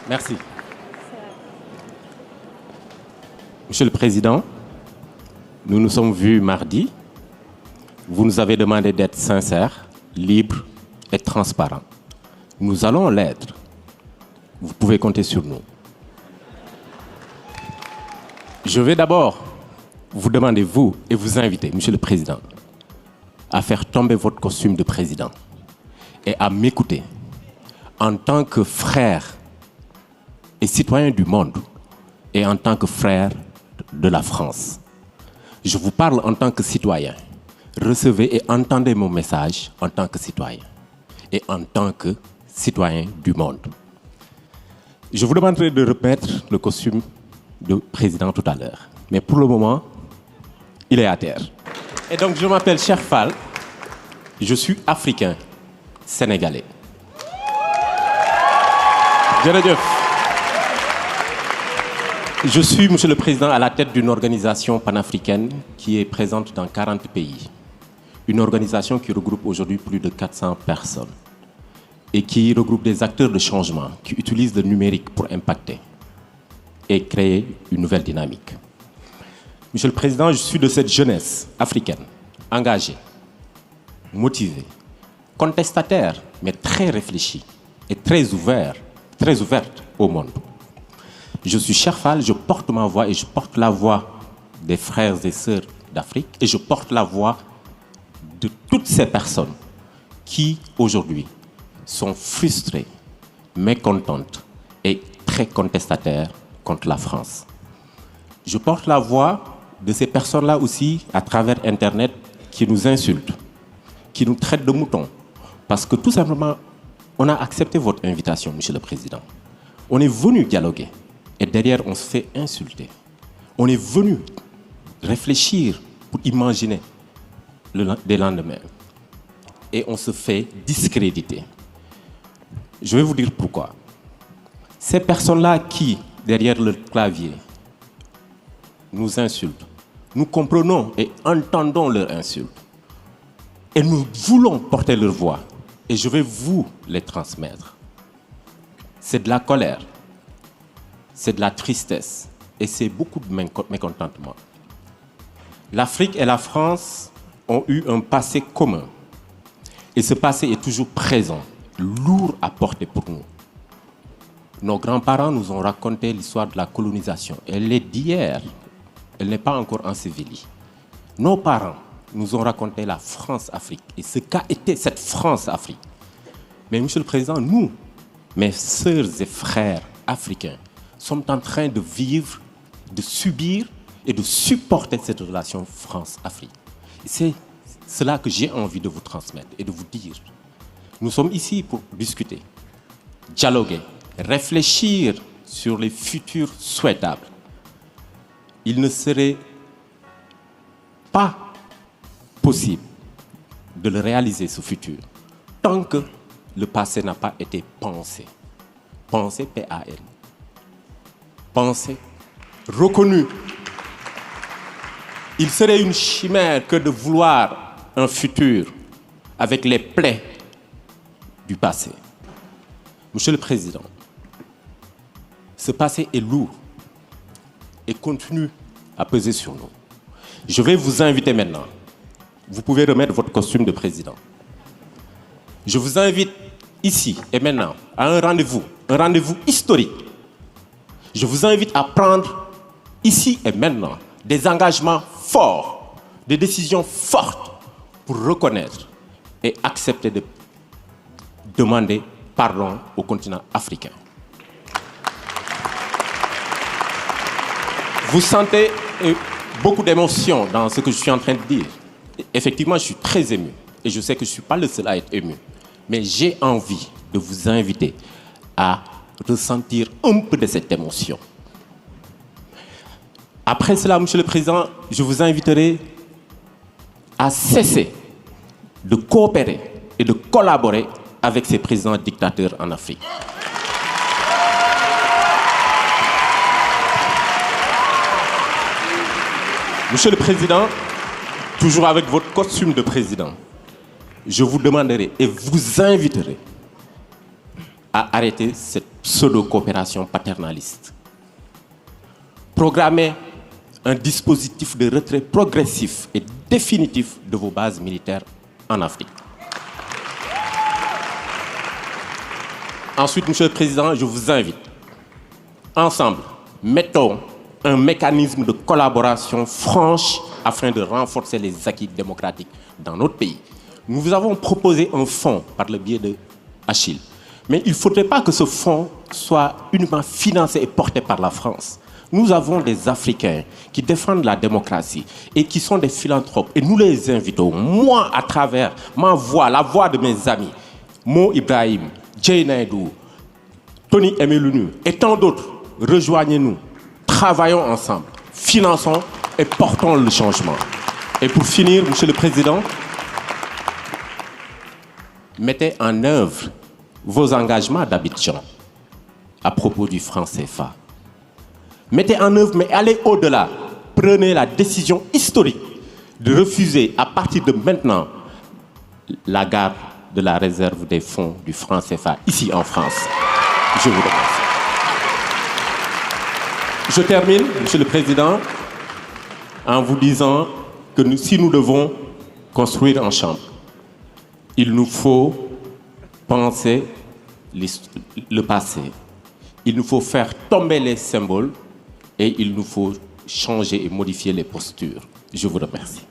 Merci. Monsieur le Président, nous nous sommes vus mardi. Vous nous avez demandé d'être sincères, libres et transparents. Nous allons l'être. Vous pouvez compter sur nous. Je vais d'abord vous demander, vous, et vous inviter, Monsieur le Président, à faire tomber votre costume de président et à m'écouter en tant que frère et citoyen du monde et en tant que frère de la France. Je vous parle en tant que citoyen. Recevez et entendez mon message en tant que citoyen et en tant que citoyen du monde. Je vous demanderai de remettre le costume de président tout à l'heure. Mais pour le moment, il est à terre. Et donc, je m'appelle Cheikh Fall. Je suis africain, sénégalais. Je suis, Monsieur le Président, à la tête d'une organisation panafricaine qui est présente dans 40 pays. Une organisation qui regroupe aujourd'hui plus de 400 personnes et qui regroupe des acteurs de changement qui utilisent le numérique pour impacter et créer une nouvelle dynamique. Monsieur le Président, je suis de cette jeunesse africaine, engagée, motivée, contestataire, mais très réfléchie et très ouverte au monde. Je suis Cheikh Fall, je porte ma voix et je porte la voix des frères et sœurs d'Afrique et je porte la voix de toutes ces personnes qui, aujourd'hui, sont frustrées, mécontentes et très contestataires contre la France. Je porte la voix de ces personnes-là aussi à travers Internet qui nous insultent, qui nous traitent de moutons. Parce que tout simplement, on a accepté votre invitation, Monsieur le Président. On est venu dialoguer et derrière, on se fait insulter. On est venu réfléchir pour imaginer des lendemains. Et on se fait discréditer. Je vais vous dire pourquoi. Ces personnes-là qui, derrière le clavier, nous insultent, nous comprenons et entendons leurs insultes. Et nous voulons porter leur voix. Et je vais vous les transmettre. C'est de la colère, c'est de la tristesse et c'est beaucoup de mécontentement. L'Afrique et la France ont eu un passé commun. Et ce passé est toujours présent, lourd à porter pour nous. Nos grands-parents nous ont raconté l'histoire de la colonisation. Elle est d'hier, elle n'est pas encore ensevelie. Nos parents nous ont raconté la France-Afrique et ce qu'a été cette France-Afrique. Mais Monsieur le Président, nous, mes sœurs et frères africains, sommes en train de vivre, de subir et de supporter cette relation France-Afrique. C'est cela que j'ai envie de vous transmettre et de vous dire. Nous sommes ici pour discuter, dialoguer, réfléchir sur les futurs souhaitables. Il ne serait pas possible de le réaliser, ce futur, tant que le passé n'a pas été pensé. Pensé, P-A-N. Pensé, reconnu. Il serait une chimère que de vouloir un futur avec les plaies du passé. Monsieur le Président, ce passé est lourd et continue à peser sur nous. Je vais vous inviter maintenant. Vous pouvez remettre votre costume de président. Je vous invite ici et maintenant à un rendez-vous historique. Je vous invite à prendre ici et maintenant des engagements forts, des décisions fortes pour reconnaître et accepter de demander pardon au continent africain. Vous sentez beaucoup d'émotion dans ce que je suis en train de dire. Effectivement, je suis très ému et je sais que je ne suis pas le seul à être ému. Mais j'ai envie de vous inviter à ressentir un peu de cette émotion. Après cela, Monsieur le Président, je vous inviterai à cesser de coopérer et de collaborer avec ces présidents dictateurs en Afrique. Monsieur le Président, toujours avec votre costume de président, je vous demanderai et vous inviterai à arrêter cette pseudo-coopération paternaliste. Programmer un dispositif de retrait progressif et définitif de vos bases militaires en Afrique. Ensuite, Monsieur le Président, je vous invite, ensemble, mettons un mécanisme de collaboration franche afin de renforcer les acquis démocratiques dans notre pays. Nous vous avons proposé un fonds par le biais de Achille. Mais il ne faudrait pas que ce fonds soit uniquement financé et porté par la France. Nous avons des Africains qui défendent la démocratie et qui sont des philanthropes. Et nous les invitons, moi, à travers ma voix, la voix de mes amis, Mo Ibrahim, Jay Naidou, Tony Emelunu et tant d'autres, rejoignez-nous, travaillons ensemble, finançons et portons le changement. Et pour finir, Monsieur le Président, mettez en œuvre vos engagements d'Abidjan à propos du franc CFA. Mettez en œuvre, mais allez au-delà. Prenez la décision historique de refuser à partir de maintenant la garde de la réserve des fonds du franc CFA ici en France. Je vous remercie. Je termine, Monsieur le Président, en vous disant que si nous devons construire un champ, il nous faut penser le passé. Il nous faut faire tomber les symboles et il nous faut changer et modifier les postures. Je vous remercie.